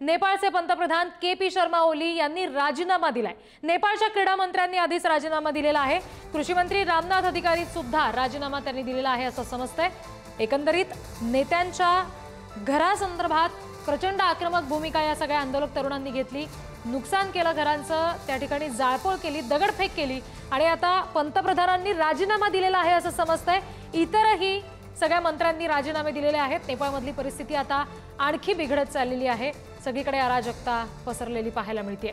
नेपाळचे पंतप्रधान के.पी. शर्मा ओली यांनी राजीनामा दिलाय। नेपाळच्या क्रीडा मंत्र्यांनी आधीच राजीनामा दिलेला आहे। कृषी मंत्री रामनाथ अधिकारी सुद्धा राजीनामा त्यांनी दिलेला आहे असं समजतंय। एकंदरीत नेत्यांच्या घरासंदर्भात प्रचंड आक्रमक भूमिका या सगळ्या आंदोलक तरुणांनी घेतली। नुकसान केलं घरांचं, त्या ठिकाणी जाळपोळ केली, दगडफेक केली आणि आता पंतप्रधानांनी राजीनामा दिलेला आहे असं समजतंय। इतरही सगळ्या मंत्र्यांनी राजीनामे दिलेले आहेत। नेपाळमधली परिस्थिती आता आणखी बिघडत चाललेली आहे। सगळीकडे अराजकता पसरलेली पाहायला मिळते।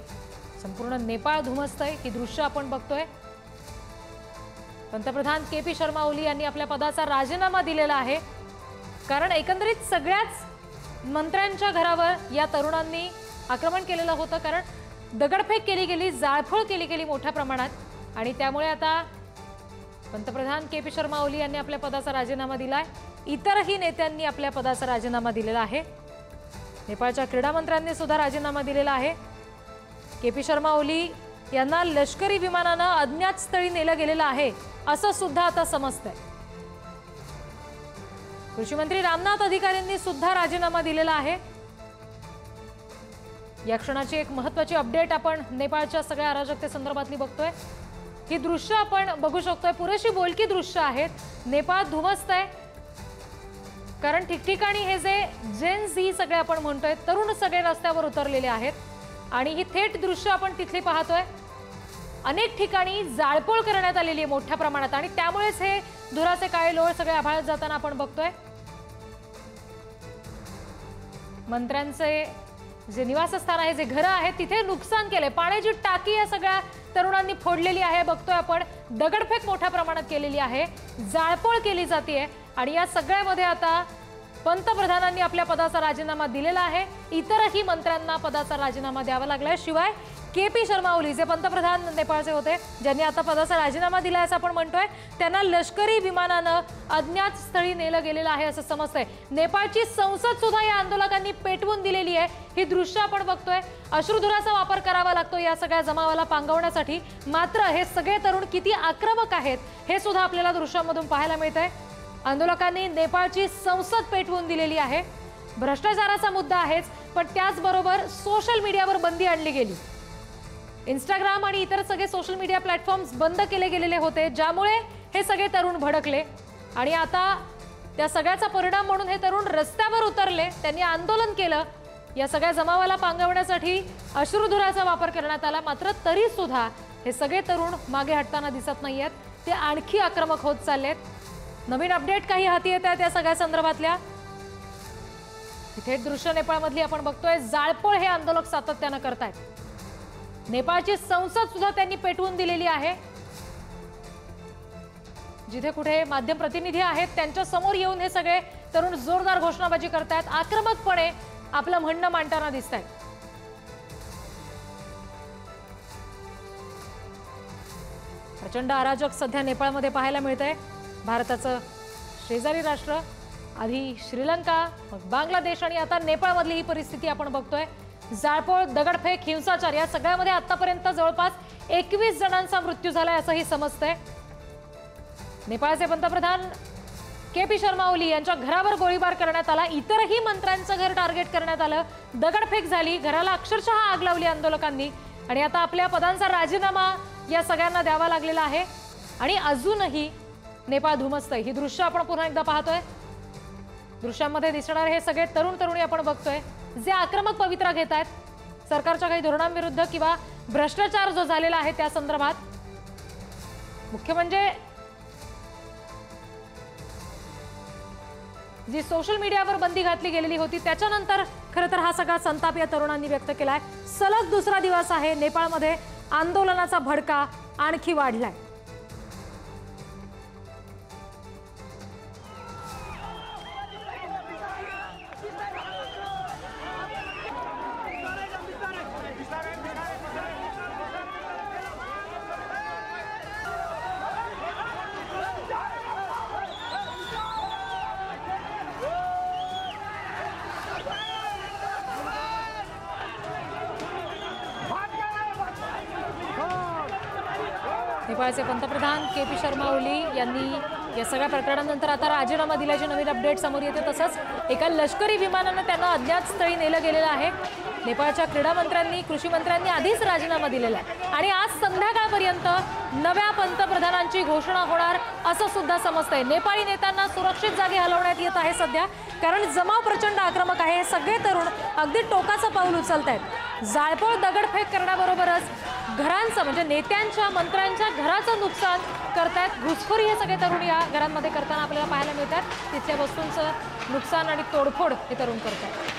संपूर्ण नेपाळ धुमसतंय ही दृश्य आपण बघतोय। पंतप्रधान के.पी. शर्मा ओली यांनी आपल्या पदाचा राजीनामा दिलेला आहे, कारण एकंदरीत सगळ्याच मंत्र्यांच्या घरावर या तरुणांनी आक्रमण केलेलं होतं। कारण दगडफेक केली गेली, जाळपोळ केली गेली मोठ्या प्रमाणात आणि त्यामुळे आता पंतप्रधान के.पी. शर्मा ओली यांनी आपल्या पदाचा राजीनामा दिलाय। इतरही नेत्यांनी आपल्या पदाचा राजीनामा दिलेला आहे। नेपाळच्या क्रीडा मंत्र्यांनी सुद्धा राजीनामा दिलेला आहे। के.पी. शर्मा ओली यांना लष्करी विमानानं अज्ञात स्थळी नेलं गेलेलं आहे असं सुद्धा आता समजतंय। कृषी मंत्री रामनाथ अधिकारींनी सुद्धा राजीनामा दिलेला आहे। या क्षणाची एक महत्त्वाची अपडेट आपण नेपाळच्या सगळ्या अराजकतेसंदर्भातली बघतोय। ही दृश्य आपण बघू शकतोय, पुरेशी बोलकी दृश्य आहेत। नेपाळ धुमसतंय, कारण ठिकठिकाणी हे जे जेन झी सगळे आपण म्हणतोय तरुण सगळे रस्त्यावर उतरलेले आहेत आणि ही थेट दृश्य आपण तिथली पाहतोय। अनेक ठिकाणी जाळपोळ करण्यात आलेली आहे मोठ्या प्रमाणात आणि त्यामुळेच हे धुराचे काळे लोळ सगळे आभाळात जाताना आपण बघतोय। मंत्र्यांचे जे निवासस्थान आहे, जे घरं आहेत, तिथे नुकसान केले। पाण्याची टाकी या सगळ्या तरुणांनी फोडलेली आहे बघतोय आपण। दगडफेक मोठ्या प्रमाणात केलेली आहे, जाळपोळ केली जाते आणि या सगळ्यामध्ये आता पंतप्रधानांनी आपल्या पदाचा राजीनामा दिलेला आहे। इतरही मंत्र्यांना पदाचा राजीनामा द्यावा लागलाय। शिवाय के.पी. शर्मा ओली जे पंतप्रधान नेपाळचे होते, ज्यांनी आता पदाचा राजीनामा दिलाय असं आपण म्हणतोय, त्यांना लष्करी विमानानं अज्ञात स्थळी नेलं गेलेलं आहे असं समजतंय। नेपाळची संसद सुद्धा या आंदोलकांनी पेटवून दिलेली आहे। ही दृश्य आपण बघतोय। अश्रुधुराचा वापर करावा लागतो या सगळ्या जमावाला पांगवण्यासाठी। मात्र हे सगळे तरुण किती आक्रमक आहेत हे सुद्धा आपल्याला दृश्यांमधून पाहायला मिळतंय। आंदोलकांनी नेपाळची संसद पेटवून दिलेली आहे। भ्रष्टाचाराचा मुद्दा आहेच, पण त्याचबरोबर सोशल मीडियावर बंदी आणली गेली। इंस्टाग्राम आणि इतर सगळे सोशल मीडिया प्लॅटफॉर्म्स बंद केले गेलेले होते, ज्यामुळे हे सगळे तरुण भडकले आणि आता त्या सगळ्याचा परिणाम म्हणून हे तरुण रस्त्यावर उतरले। त्यांनी आंदोलन केलं। या सगळ्या जमावाला पांगवण्यासाठी अश्रुधुराचा वापर करण्यात आला। मात्र तरी सुद्धा हे सगळे तरुण मागे हटताना दिसत नाहीयेत, ते आणखी आक्रमक होत चाललेत। नवीन अपडेट काही हाती येत आहेत या सगळ्या संदर्भातल्या। इथे दृश्य नेपाळमधली आपण बघतोय। जाळपोळ हे आंदोलक सातत्यानं करतायत। नेपाळची संसद सुद्धा त्यांनी पेटवून दिलेली आहे। जिथे कुठे माध्यम प्रतिनिधी आहेत त्यांच्या समोर येऊन हे सगळे तरुण जोरदार घोषणाबाजी करतायत, आक्रमकपणे आपलं म्हणणं मांडताना दिसतायत। प्रचंड अराजक सध्या नेपाळमध्ये पाहायला मिळतंय। भारताचं शेजारी राष्ट्र, आधी श्रीलंका, मग बांगलादेश आणि आता नेपाळमधली ही परिस्थिती आपण बघतोय। जाळपोळ, दगडफेक, हिंसाचार या सगळ्यामध्ये आतापर्यंत जवळपास 21 जणांचा मृत्यू झालाय असंही समजतंय। नेपाळचे पंतप्रधान के.पी. शर्मा ओली यांच्या घरावर गोळीबार करण्यात आला। इतरही मंत्र्यांचं घर टार्गेट करण्यात आलं, दगडफेक झाली, घराला अक्षरशः आग लावली आंदोलकांनी आणि आता आपल्या पदांचा राजीनामा या सगळ्यांना द्यावा लागलेला आहे आणि अजूनही नेपाळ धुमसतंय। ही दृश्य आपण पुन्हा एकदा पाहतोय। दृश्यांमध्ये दिसणारे हे सगळे तरुण तरुणी आपण बघतोय, जे आक्रमक पवित्रा घेत आहेत सरकारच्या काही धोरणांविरुद्ध किंवा भ्रष्टाचार जो झालेला आहे त्या संदर्भात। मुख्य म्हणजे जी सोशल मीडियावर बंदी घातली गेलेली होती त्याच्यानंतर खरं तर हा सगळा संताप या तरुणांनी व्यक्त केलाय। सलग दुसरा दिवस आहे नेपाळमध्ये आंदोलनाचा भडका आणखी वाढलाय। नेपाळचे पंतप्रधान के.पी. शर्मा ओली यांनी या सगळ्या प्रकरणानंतर आता राजीनामा दिल्याची नवीन अपडेट समोर येते। तसंच एका लष्करी विमानानं त्यांना अज्ञात स्थळी नेलं गेलेलं आहे। नेपाळच्या क्रीडा मंत्र्यांनी कृषी मंत्र्यांनी आधीच राजीनामा दिलेला आहे आणि आज संध्याकाळपर्यंत नव्या पंतप्रधानांची घोषणा होणार असं सुद्धा समजतंय। नेपाळी नेत्यांना सुरक्षित जागी हलवण्यात येत आहे सध्या, कारण जमाव प्रचंड आक्रमक आहे। सगळे तरुण अगदी टोकाचं पाऊल उचलतायत। जाळपोळ दगडफेक करण्याबरोबरच घरांचं म्हणजे नेत्यांच्या मंत्र्यांच्या घराचं नुकसान करतायत। घुसखोरी हे सगळे तरुण या घरांमध्ये करताना आपल्याला पाहायला मिळतात। तिथल्या वस्तूंचं नुकसान आणि तोडफोड हे तरुण करतात।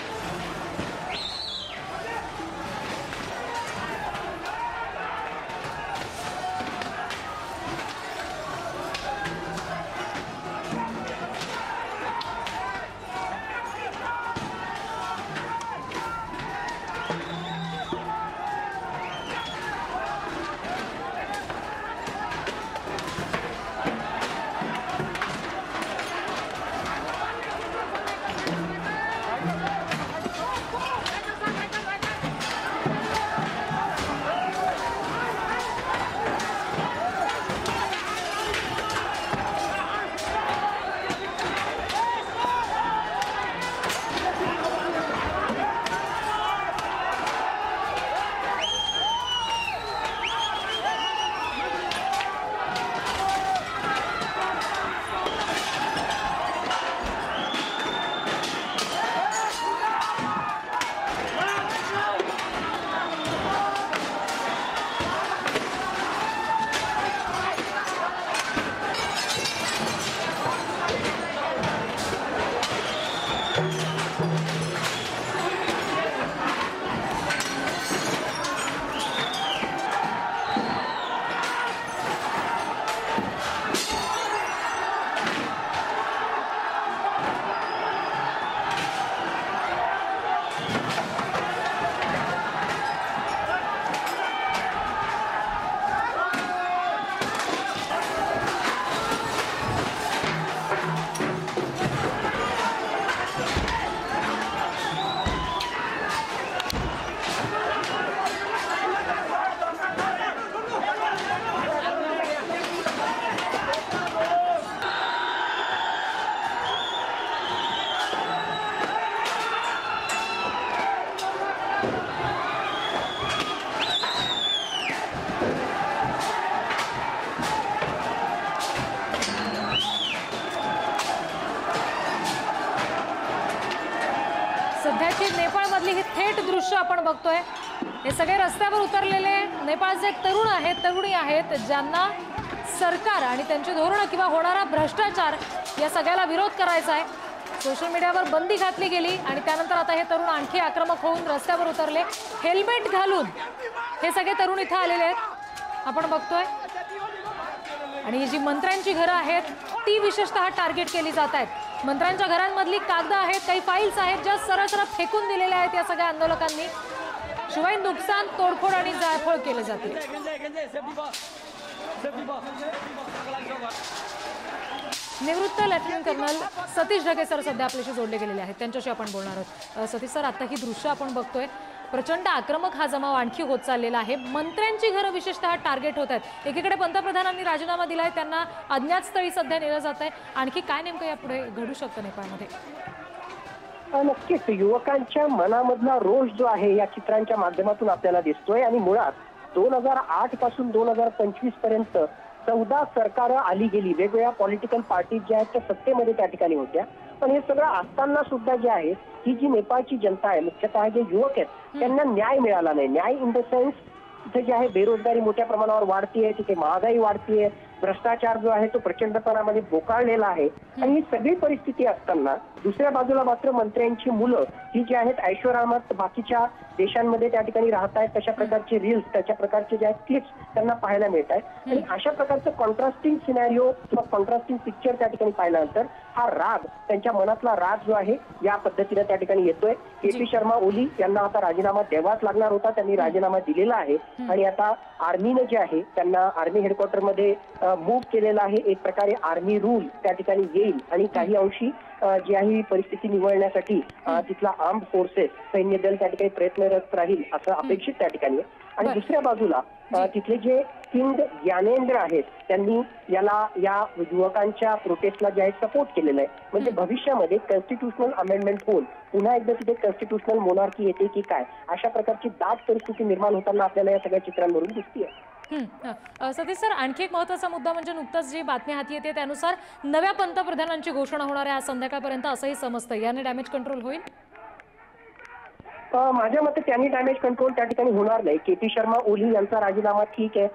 सध्याची नेपाळमधली ही थेट दृश्य आपण बघतोय। हे सगळे रस्त्यावर उतरलेले नेपाळचे तरुण आहेत, तरुणी आहेत, ज्यांना सरकार आणि त्यांची धोरणं किंवा होणारा भ्रष्टाचार या सगळ्याला विरोध करायचा आहे। सोशल मीडियावर बंदी घातली गेली आणि त्यानंतर आता हे तरुण आणखी आक्रमक होऊन रस्त्यावर उतरले। हेल्मेट घालून हे सगळे तरुण इथं आलेले आहेत, आपण बघतोय। आणि जी मंत्र्यांची घरं आहेत ती विशेषतः टार्गेट केली जात आहेत। मंत्र्यांच्या घरांमधली कागद आहेत, काही फाईल्स आहेत, ज्या सरळ सरळ फेकून दिलेल्या आहेत या सगळ्या आंदोलकांनी। शिवाय नुकसान, तोडफोड आणि जाळपोळ केले जाते। निवृत्त lieutenant colonel Satish Dhage sir सध्या आपल्याशी जोडले गेलेले आहेत, त्यांच्याशी आपण बोलणार आहोत। सतीश सर, आता ही दृश्य आपण बघतोय, प्रचंड आक्रमक हा जमाव आणखी होत चाललेला आहे। मंत्र्यांची घरं विशेषतः टार्गेट होत आहेत। एकीकडे पंतप्रधानांनी राजीनामा दिलाय, त्यांना अज्ञात स्थळी सध्या नेलं जात आहे। आणखी काय नेमकं यापुढे घडू शकतं नेपाळमध्ये? नक्कीच युवकांच्या मनामधला रोष जो आहे या चित्रांच्या माध्यमातून आपल्याला दिसतोय। आणि मुळात 2008 पासून 2025 पर्यंत 14 सरकार आली गेली, वेगवेगळ्या पॉलिटिकल पार्टीज ज्या आहेत त्या सत्तेमध्ये त्या ठिकाणी होत्या। पण हे सगळं असताना सुद्धा जे आहे ही जी नेपाळची जनता आहे, मुख्यतः जे युवक आहेत, त्यांना न्याय मिळाला नाही। न्याय इन द सेन्स तिथे जे आहे बेरोजगारी मोठ्या प्रमाणावर वाढतीये, तिथे महागाई वाढतीये, भ्रष्टाचार जो आहे तो प्रचंड प्रमाणामध्ये बोकाळलेला आहे। आणि ही सगळी परिस्थिती असताना दुसऱ्या बाजूला मात्र मंत्र्यांची मुलं ही जी आहेत ऐश्वर्यात बाकीच्या देशांमध्ये त्या ठिकाणी राहत आहेत, तशा प्रकारचे रील्स, त्याच्या प्रकारचे जे आहेत क्लिप्स त्यांना पाहायला मिळत आहेत। आणि अशा प्रकारचं कॉन्ट्रास्टिंग सिनॅरिओ किंवा कॉन्ट्रास्टिंग पिक्चर त्या ठिकाणी पाहिल्यानंतर हा राग, त्यांच्या मनातला राग जो आहे या पद्धतीने त्या ठिकाणी येतोय। के.पी. शर्मा ओली यांना आता राजीनामा द्यावाच लागणार होता, त्यांनी राजीनामा दिलेला आहे। आणि आता आर्मीने जे आहे त्यांना आर्मी हेडक्वार्टरमध्ये मूव्ह केलेला आहे। एक प्रकारे आर्मी रूल त्या ठिकाणी येईल आणि काही अंशी जी आहे परिस्थिती निवळण्यासाठी तिथला आर्म्ड फोर्सेस, सैन्य दल त्या ठिकाणी प्रयत्नरत राहील असं अपेक्षित त्या ठिकाणी आहे। आणि दुसऱ्या बाजूला तिथले जे किंग ज्ञानेंद्र आहेत त्यांनी या युवकांच्या प्रोटेस्टला जे आहे सपोर्ट केलेला आहे. म्हणजे भविष्यामध्ये कॉन्स्टिट्युशनल अमेंडमेंट होऊन पुन्हा एकदा तिथे कॉन्स्टिट्युशनल मोनार्की येते की काय, अशा प्रकारची दाट परिस्थिती निर्माण होताना आपल्याला या सगळ्या चित्रांवरून दिसते. सतीश सर, आणखी एक महत्त्वाचा मुद्दा म्हणजे नुकताच जी बातमी हाती येते त्यानुसार नव्या पंतप्रधानांची घोषणा होणार आहे आज संध्याकाळपर्यंत असंही समजतं. याने डॅमेज कंट्रोल होईल? माझ्या मते त्यांनी डॅमेज कंट्रोल त्या ठिकाणी होणार नाही. के.पी. शर्मा ओली यांचा राजीनामा ठीक आहे,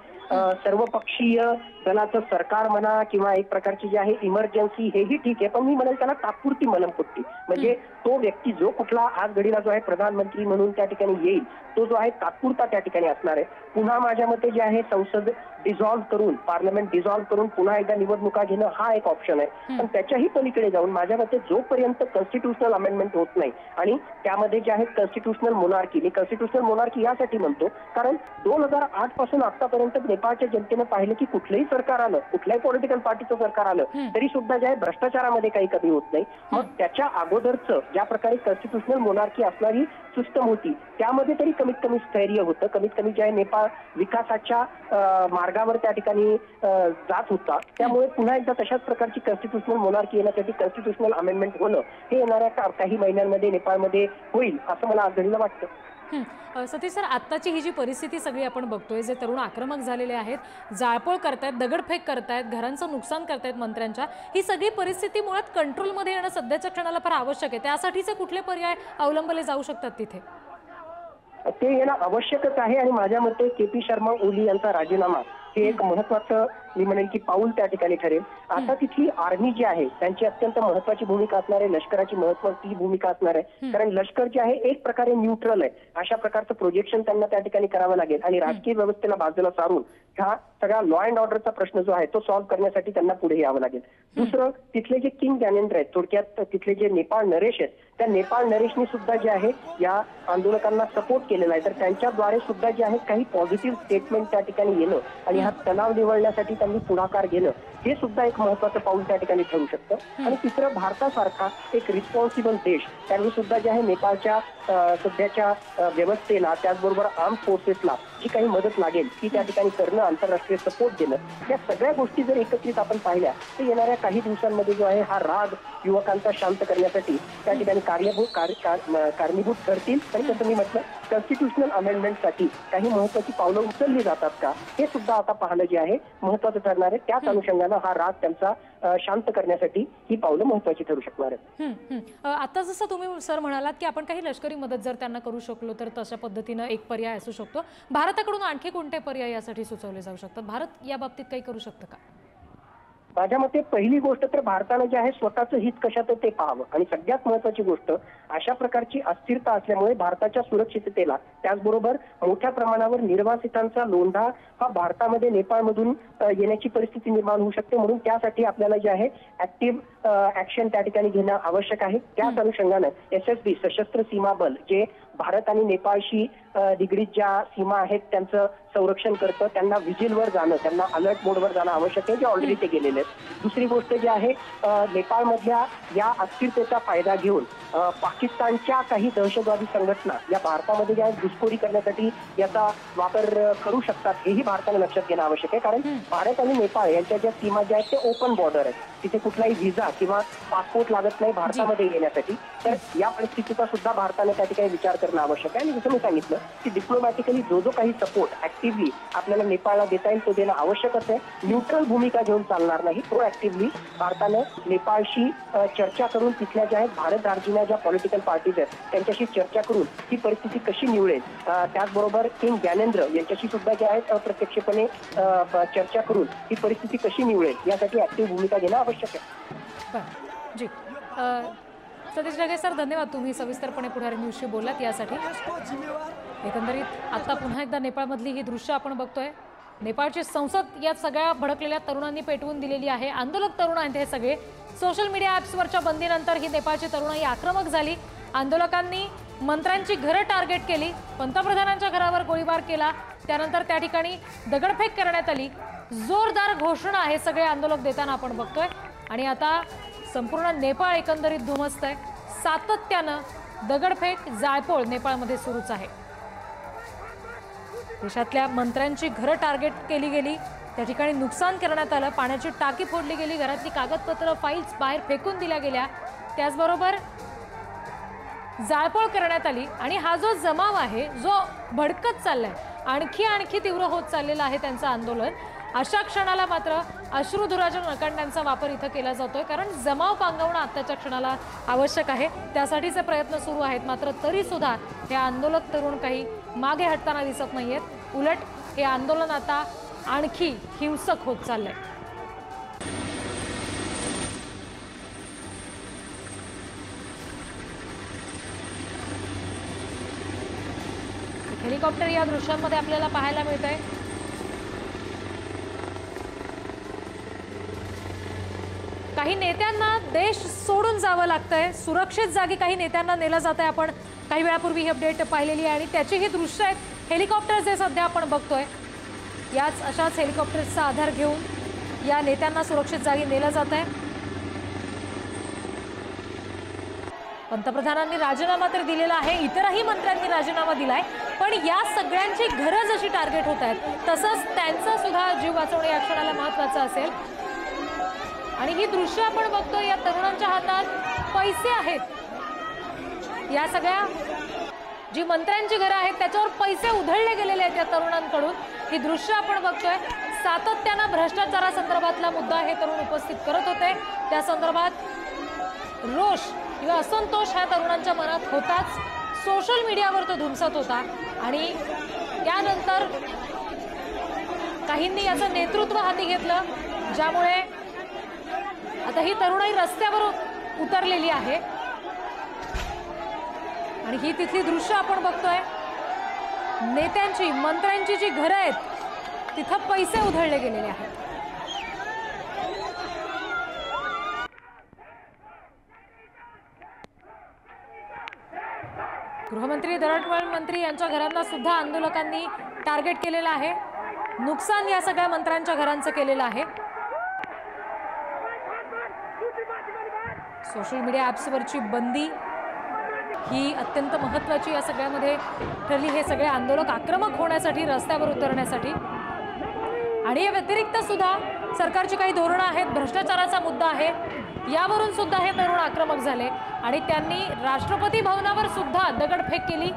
सर्वपक्षीय दलाचं सरकार म्हणा किंवा एक प्रकारची जी आहे इमर्जन्सी हेही ठीक आहे, पण मी म्हणेल त्याला तात्पुरती मलमपट्टी. म्हणजे तो व्यक्ती जो कुठला आज घडीला जो आहे प्रधानमंत्री म्हणून त्या ठिकाणी येईल तो जो आहे तात्पुरता त्या ठिकाणी असणार आहे. पुन्हा माझ्या मते जे आहे संसद डिझॉल्व्ह करून, पार्लमेंट डिझॉल्व्ह करून पुन्हा एकदा निवडणुका घेणं हा एक ऑप्शन आहे. पण त्याच्याही पलीकडे जाऊन माझ्या मते जोपर्यंत कॉन्स्टिट्युशनल अमेंडमेंट होत नाही आणि त्यामध्ये जे आहे कॉन्स्टिट्युशनल मोनार्की, मी कॉन्स्टिट्युशनल मोनार्की यासाठी म्हणतो कारण 2008 पासून आतापर्यंत नेपाळच्या जनतेनं पाहिलं की कुठलंही सरकार आलं, कुठल्याही पॉलिटिकल पार्टीचं सरकार आलं तरी सुद्धा जे आहे भ्रष्टाचारामध्ये काही कमी होत नाही. मग त्याच्या अगोदरचं ज्या प्रकारे कॉन्स्टिट्युशनल मोनार्की असणारी सिस्टम होती त्यामध्ये तरी कमीत कमी स्थैर्य होतं, कमीत कमी जे आहे नेपाळ विकासाच्या मार्गावर त्या ठिकाणी जात होता. त्यामुळे पुन्हा एकदा तशाच प्रकारची कॉन्स्टिट्युशनल मोनार्की येण्यासाठी कॉन्स्टिट्युशनल अमेंडमेंट होणं हे येणाऱ्या काही महिन्यांमध्ये नेपाळमध्ये होईल असं मला आजघडीला वाटतं. सतीश सर, आत्ताची ही जी परिस्थिती सगळी आपण बघतोय, जे तरुण आक्रमक झालेले आहेत, जाळपोळ करतायत, दगडफेक करतायत, घरांचं नुकसान करतायत मंत्र्यांच्या, ही सगळी परिस्थिती मुळात कंट्रोलमध्ये येणं सध्याच्या क्षणाला फार आवश्यक आहे. त्यासाठीचे कुठले पर्याय अवलंबले जाऊ शकतात तिथे? ते येणं आवश्यकच आहे आणि माझ्या मते के.पी. शर्मा ओली यांचा राजीनामा हे एक महत्वाचं मी म्हणेल की पाऊल त्या ठिकाणी ठरेल. आता तिथली आर्मी जी आहे त्यांची अत्यंत महत्वाची भूमिका असणार आहे, लष्कराची महत्वाची भूमिका असणार आहे. कारण लष्कर जे आहे एक प्रकारे न्यूट्रल आहे, अशा प्रकारचं प्रोजेक्शन त्यांना त्या ठिकाणी करावं लागेल आणि राजकीय व्यवस्थेला बाजूला सारून हा सगळा लॉ अँड ऑर्डरचा प्रश्न जो आहे तो सॉल्व्ह करण्यासाठी त्यांना पुढे यावं लागेल. दुसरं, तिथले जे किंग ज्ञानेंद्र आहेत, थोडक्यात तिथले जे नेपाळ नरेश आहेत, त्या नेपाळ नरेशनी सुद्धा जे आहे या आंदोलकांना सपोर्ट केलेला आहे. तर त्यांच्याद्वारे सुद्धा जे आहे काही पॉझिटिव्ह स्टेटमेंट त्या ठिकाणी येणं आणि हा तणाव निवळण्यासाठी त्यांनी पुढाकार घेणं हे सुद्धा एक महत्वाचं पाऊल त्या ठिकाणी ठरू शकतं. आणि तिसरं, भारतासारखा एक रिस्पॉन्सिबल देश त्यांनी सुद्धा जे आहे नेपाळच्या सध्याच्या व्यवस्थेला त्याचबरोबर आर्म फोर्सेसला जी काही मदत लागेल ती त्या ठिकाणी करणं, आंतरराष्ट्रीय सपोर्ट देणं, या सगळ्या गोष्टी जर एकत्रित आपण पाहिल्या तर येणाऱ्या काही दिवसांमध्ये जो आहे हा राग युवकांचा शांत करण्यासाठी त्या ठिकाणी कारणीभूत ठरतील. आणि जसं मी म्हटलं कॉन्स्टिट्युशनल अमेंडमेंटसाठी काही महत्वाची पावलं उचलली जातात का हे सुद्धा आता पाहणं जे आहे महत्वाचं ठरणार आहे. त्याच अनुषंगानं हा राग त्यांचा शांत करण्यासाठी ही पावलं महत्वाची ठरू शकणार आहेत. आता जसं तुम्ही सर म्हणालात की आपण काही लष्करी मदत जर त्यांना करू शकलो तर तशा पद्धतीनं एक पर्याय असू शकतो. भारताकडून आणखी कोणते पर्याय यासाठी सुचवले जाऊ शकतात? भारत या बाबतीत काही करू शकतं का? माझ्या मते पहिली गोष्ट तर भारतानं जे आहे स्वतःचं हित कशात ते पाहावं आणि सगळ्यात महत्वाची गोष्ट अशा प्रकारची अस्थिरता असल्यामुळे भारताच्या सुरक्षिततेला त्याचबरोबर मोठ्या प्रमाणावर निर्वासितांचा लोंढा हा भारतामध्ये नेपाळमधून येण्याची परिस्थिती निर्माण होऊ शकते. म्हणून त्यासाठी आपल्याला जे आहे ऍक्टिव्ह ऍक्शन त्या ठिकाणी घेणं आवश्यक आहे. त्याच अनुषंगानं SSB सशस्त्र सीमा बल जे भारत आणि नेपाळशी निगडीत ज्या सीमा आहेत त्यांचं संरक्षण करतं, त्यांना व्हिजिलवर जाणं, त्यांना अलर्ट मोडवर जाणं आवश्यक आहे, जे ऑलरेडी ते गेलेले आहेत. दुसरी गोष्ट जी आहे नेपाळमधल्या या अस्थिरतेचा फायदा घेऊन पाकिस्तानच्या काही दहशतवादी संघटना या भारतामध्ये ज्या घुसखोरी करण्यासाठी याचा वापर करू शकतात हेही भारताने लक्षात घेणं आवश्यक आहे. कारण भारत आणि नेपाळ यांच्या ज्या सीमा ज्या आहेत ते ओपन बॉर्डर आहेत, तिथे कुठलाही व्हिसा किंवा पासपोर्ट लागत नाही भारतामध्ये येण्यासाठी. तर या परिस्थितीचा सुद्धा भारताने त्या ठिकाणी विचार करणं आवश्यक आहे. आणि जसं मी सांगितलं की डिप्लोमॅटिकली जो काही सपोर्ट ऍक्टिव्हली आपल्याला नेपाळला देता येईल तो देणं आवश्यकच आहे. न्यूट्रल भूमिका घेऊन चालणार नाही. प्रोऍक्टिव्हली भारतानं नेपाळशी चर्चा करून तिथल्या ज्या आहेत भारत राजीच्या ज्या पॉलिटिकल पार्टीज आहेत त्यांच्याशी चर्चा करून ही परिस्थिती कशी निवळेल, त्याचबरोबर किंग ज्ञानेंद्र यांच्याशी सुद्धा जे आहेत अप्रत्यक्षपणे चर्चा करून ही परिस्थिती कशी निवळेल यासाठी ऍक्टिव्ह भूमिका घेणं आवश्यक आहे. जी सतीश ढगे सर, धन्यवाद. तुम्ही सविस्तरपणे पुढारी न्यूजशी बोललात यासाठी. एकंदरीत आता पुन्हा एकदा नेपाळमधली ही दृश्य आपण बघतोय. नेपाळची संसद या सगळ्या भडकलेल्या तरुणांनी पेटवून दिलेली आहे. आंदोलक तरुण आहेत हे सगळे. सोशल मीडिया ॲप्सवरच्या बंदीनंतर ही नेपाळची तरुणाई आक्रमक झाली. आंदोलकांनी मंत्र्यांची घरं टार्गेट केली, पंतप्रधानांच्या घरावर गोळीबार केला, त्यानंतर त्या ठिकाणी दगडफेक करण्यात आली. जोरदार घोषणा हे सगळे आंदोलक देताना आपण बघतोय. आणि आता संपूर्ण नेपाळ एकंदरीत धुमसत आहे. सातत्यानं दगडफेक, जाळपोळ नेपाळमध्ये सुरूच आहे. देशातल्या मंत्र्यांची घरं टार्गेट केली गेली, त्या ठिकाणी नुकसान करण्यात आलं, पाण्याची टाकी फोडली गेली, घरातली कागदपत्र फाईल्स बाहेर फेकून दिल्या गेल्या, त्याचबरोबर जाळपोळ करण्यात आली। आणि हा जो जमाव आहे जो भडकत चाललाय, आणखी तीव्र होत चाललेलं आहे त्यांचं आंदोलन, अशा क्षणाला मात्र अश्रुधुराच्या नकांड्यांचा वापर इथं केला जातोय, कारण जमाव पांगवणं आत्ताच्या क्षणाला आवश्यक आहे, त्यासाठीचे प्रयत्न सुरू आहेत। मात्र तरी सुद्धा हे आंदोलक तरुण काही मागे हटताना दिसत नाहीयेत, उलट हे आंदोलन आता आणखी हिंसक होत चाललंय। हेलिकॉप्टर या दृश्यांमध्ये आपल्याला पाहायला मिळतंय। काही नेत्यांना देश सोडून जावं लागतंय, सुरक्षित जागी काही नेत्यांना नेलं जात आहे। आपण काही वेळापूर्वी ही अपडेट पाहिलेली आहे आणि त्याची ही दृश्य आहेत। हेलिकॉप्टर जे सध्या आपण बघतोय, याच अशाच हेलिकॉप्टरचा आधार घेऊन या नेत्यांना सुरक्षित जागी नेलं जात आहे। पंतप्रधानांनी राजीनामा तर दिलेला आहे, इतरही मंत्र्यांनी राजीनामा दिलाय, पण या सगळ्यांची घरं जशी टार्गेट होत आहेत तसंच त्यांचा सुद्धा जीव वाचवणे या क्षणाला महत्त्वाचं असेल। आणि ही दृश्य आपण बघतो, या तरुणांच्या हातात पैसे आहेत, या सगळ्या जी मंत्र्यांची घरं आहेत त्याच्यावर पैसे उधळले गेलेले आहेत या तरुणांकडून। ही दृश्य आपण बघतोय, सातत्यानं भ्रष्टाचारासंदर्भातला मुद्दा हे तरुण उपस्थित करत होते, त्या संदर्भात रोष किंवा असंतोष ह्या तरुणांच्या मनात होताच, सोशल मीडियावर तो धुमसत होता आणि त्यानंतर काहींनी याचं नेतृत्व हाती घेतलं, ज्यामुळे आता ही तरुणाई रस्त्यावर उतरलेली आहे। आणि ही तिथली दृश्य आपण बघतोय, नेत्यांची मंत्र्यांची जी घरं आहेत तिथं पैसे उधळले गेलेले आहेत। गृहमंत्री दळणवळण मंत्री यांच्या घरांना सुद्धा आंदोलकांनी टार्गेट केलेलं आहे, नुकसान या सगळ्या मंत्र्यांच्या घरांचं केलेलं आहे। सोशल मीडिया ॲप्सवरची बंदी ही अत्यंत महत्त्वाची या सगळ्यामध्ये ठरली, हे सगळे आंदोलक आक्रमक होण्यासाठी, रस्त्यावर उतरण्यासाठी। आणि या व्यतिरिक्त सुद्धा सरकारची काही धोरणं आहेत, भ्रष्टाचाराचा मुद्दा आहे, यावरून सुद्धा हे तरुण आक्रमक झाले आणि त्यांनी राष्ट्रपती भवनावर सुद्धा दगडफेक केली।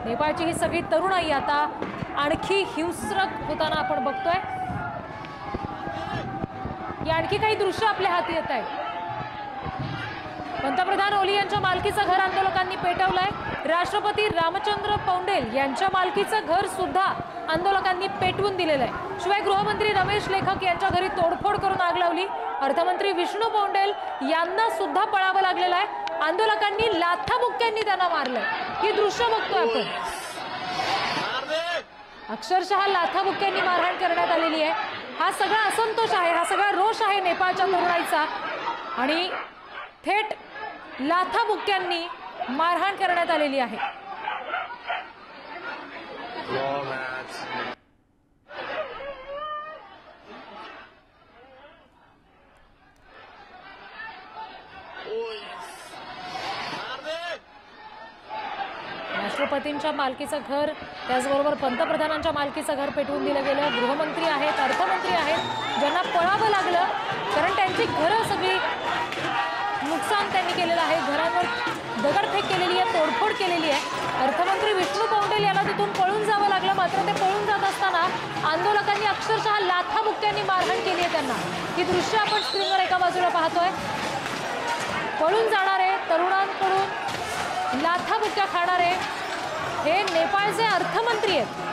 नेपाळची ही सगळी तरुणाई आता आणखी हिंसक होताना आपण बघतोय। या आणखी काही दृश्य आपल्या हाती येत आहेत। पंतप्रधान ओली यांच्या मालकीचं घर आंदोलकांनी पेटवलंय, राष्ट्रपती रामचंद्र पौंडेल यांच्या मालकीचं घर सुद्धा आंदोलकांनी पेटवून दिलेलं आहे। शिवाय गृहमंत्री रमेश लेखक यांच्या घरी तोडफोड करून आग लावली, अर्थमंत्री विष्णू पौंडेल यांना सुद्धा पळावं लागलेलं आहे, आंदोलकांनी लाथाबुक्क्यांनी त्यांना मारलंय। ही दृश्य बघतोय आपण, अक्षरशः लाथाबुक्क्यांनी मारहाण करण्यात आलेली आहे। हा सगळा असंतोष आहे, हा सगळा रोष आहे नेपाळच्या तरुणाईचा आणि थेट लाथाबुक्क्यांनी मारहाण करण्यात आलेली आहे। राष्ट्रपतींच्या मालकीचं घर, त्याचबरोबर पंतप्रधानांच्या मालकीचं घर पेटवून दिलं गेलं। गृहमंत्री आहेत, अर्थमंत्री आहेत, ज्यांना पळावं लागलं कारण त्यांची घरं सगळी नुकसान त्यांनी केलेलं आहे, घरांवर दगडफेक केलेली आहे, तोडफोड केलेली आहे। अर्थमंत्री विष्णू पौंडेल यांना तिथून पळून जावं लागलं, मात्र ते पळून जात असताना आंदोलकांनी अक्षरशः लाथाबुक्क्यांनी मारहाण केली आहे त्यांना। ही दृश्य आपण स्क्रीनवर एका बाजूला पाहतोय, पळून जाणारे तरुणांकडून लाथाबुक्क्या खाणारे हे नेपाळचे अर्थमंत्री आहेत,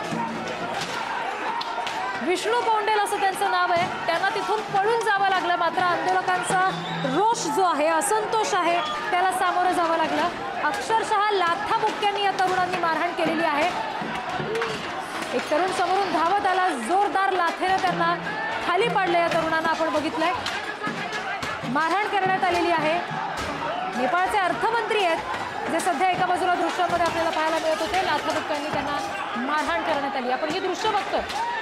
विष्णू पौंडेल असं त्यांचं नाव आहे। त्यांना तिथून पळून जावं लागलं, मात्र आंदोलकांचा रोष जो आहे, असंतोष आहे, त्याला सामोरं जावं लागलं। अक्षरशः लाथाबुक्क्यांनी या तरुणांनी मारहाण केलेली आहे। एक तरुण समोरून धावत आला, जोरदार लाथेने त्यांना खाली पाडलं, या तरुणांना आपण बघितलंय, मारहाण करण्यात आलेली आहे। नेपाळचे अर्थमंत्री आहेत जे सध्या एका बाजूला दृश्यामध्ये आपल्याला पाहायला मिळत होते, लाथाबुक्क्यांनी त्यांना मारहाण करण्यात आली। आपण ही दृश्य बघतो,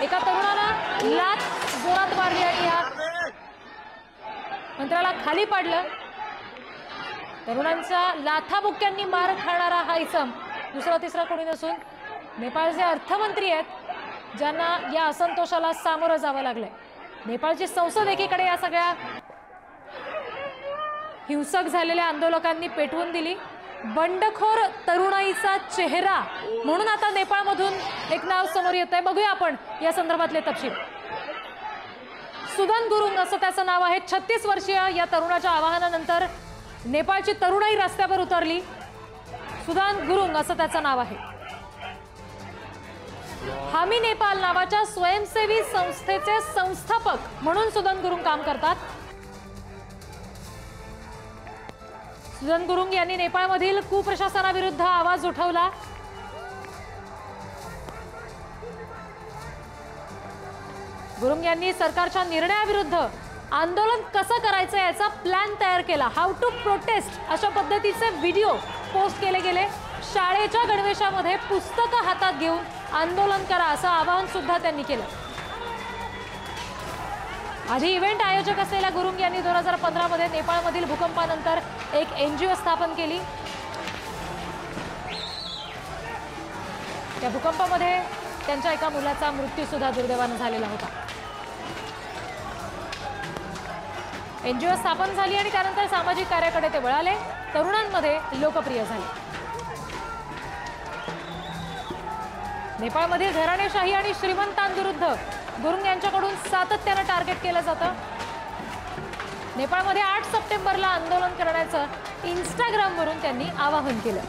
एका तरुणाला लाथ जोरात मारली आणि या मंत्र्याला खाली पाडलं। तरुणांचा लाथाबुक्क्यांनी मार खाणारा हा इसम दुसरा तिसरा कोणी नसून नेपाळचे अर्थमंत्री आहेत ज्यांना या असंतोषाला सामोरं जावं लागलंय। नेपाळची संसद एकीकडे या सगळ्या हिंसक झालेल्या आंदोलकांनी पेटवून दिली। बंडखोर तरुणाईचा चेहरा म्हणून आता नेपाळमधून एक नाव समोर येत आहे, बघूया आपण या संदर्भातले तपशील। सुदन गुरुंग असं त्याचं नाव आहे। 36 वर्षीय या तरुणाच्या आवाहनानंतर नेपाळची तरुणाई रस्त्यावर उतरली। सुदन गुरुंग असं त्याचं नाव आहे। हामी नेपाल नावाच्या स्वयंसेवी संस्थेचे संस्थापक म्हणून सुदन गुरुंग काम करतात। सुदन गुरुंग यांनी नेपाळमधील कुप्रशासनाविरुद्ध आवाज उठवला। गुरुंग यांनी सरकारच्या निर्णयाविरुद्ध आंदोलन कसं करायचं याचा प्लॅन तयार केला। हाऊ टू प्रोटेस्ट अशा पद्धतीचे व्हिडिओ पोस्ट केले गेले। शाळेच्या गणवेशामध्ये पुस्तकं हातात घेऊन आंदोलन करा असं आवाहन सुद्धा त्यांनी केलं। आधी इव्हेंट आयोजक असलेल्या गुरुंग यांनी 2015 मध्ये नेपाळमधील भूकंपानंतर एक NGO स्थापन केली। त्या भूकंपामध्ये त्यांच्या एका मुलाचा मृत्यू सुद्धा दुर्दैवाने झालेला होता। NGO स्थापन झाली आणि त्यानंतर सामाजिक कार्याकडे ते वळाले, तरुणांमध्ये लोकप्रिय झाले। नेपाळमधील घराणेशाही आणि श्रीमंतांविरुद्ध गुरुंग यांच्याकडून सातत्याने टार्गेट केलं जातं। नेपाळमध्ये 8 सप्टेंबरला आंदोलन करण्याचं इंस्टाग्रामवरून त्यांनी आवाहन केलं।